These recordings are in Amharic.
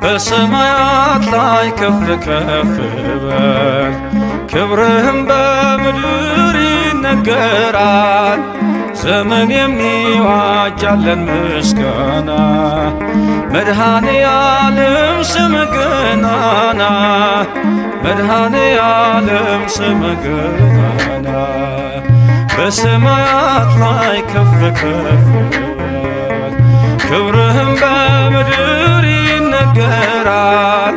በሰማያት ላይ ከፍ ከፍ በል ክብርህም በምድር ይነገራል። ዘመን የሚዋጃለን ምስጋና መድኃኔ ዓለም ስምህ ገናና መድኃኔ ዓለም ስምህ ገናና በሰማያት ላይ ከፍ ከፍ በል ክብርህም በምድር ይነገራል።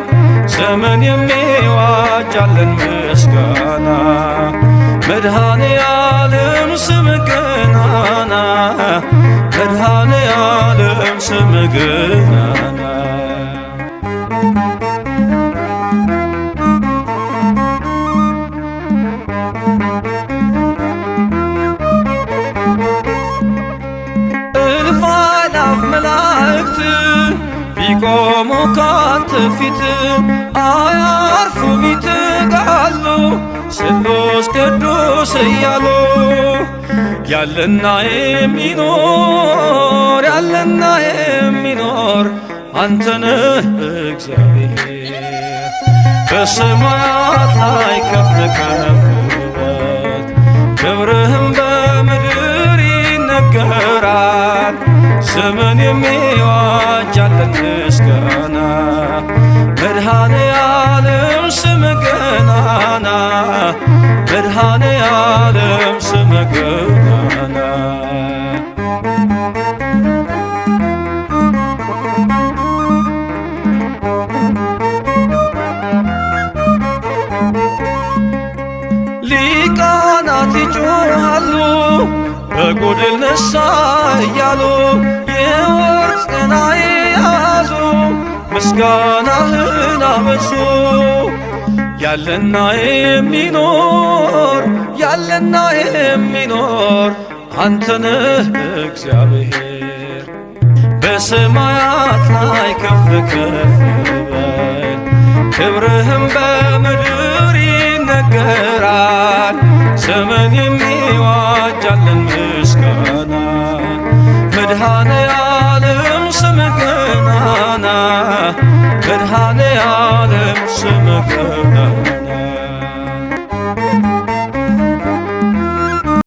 ዘመን የሚዋጃለን ምስጋና መድኃኔ ዓለም ስምህ ገናና መድኃኔ ዓለም ስምህ ገናና እልፍ አእላፍ መላእክት ቢቆሙ ካንተ ፊት አያርፉም ይተጋሉ ስሉስ ቅዱስ እያሉ ያለና የሚኖር ያለና የሚኖር አንተነህ እግዚአብሔር በሰማያት ላይ ከፍ ከፍ በል ክብርህም በምድር ይነገራል። ዘመን የሚዋጃለን ምስጋና መድኃኔ ዓለም ስምህ ገናና መድኃኔ ዓለም ስምህ ገናና ሊቃናት ይጮኻሉ በጎድል ነሣ እያሉ የወርቅ ጽና የያዙ ምስጋናህን አበዙ። ያለና የሚኖር ያለና የሚኖር አንተነህ እግዚአብሔር በሰማያት ላይ ከፍ ከፍ በል ክብርህም በምድር ይነገራል። ዘመን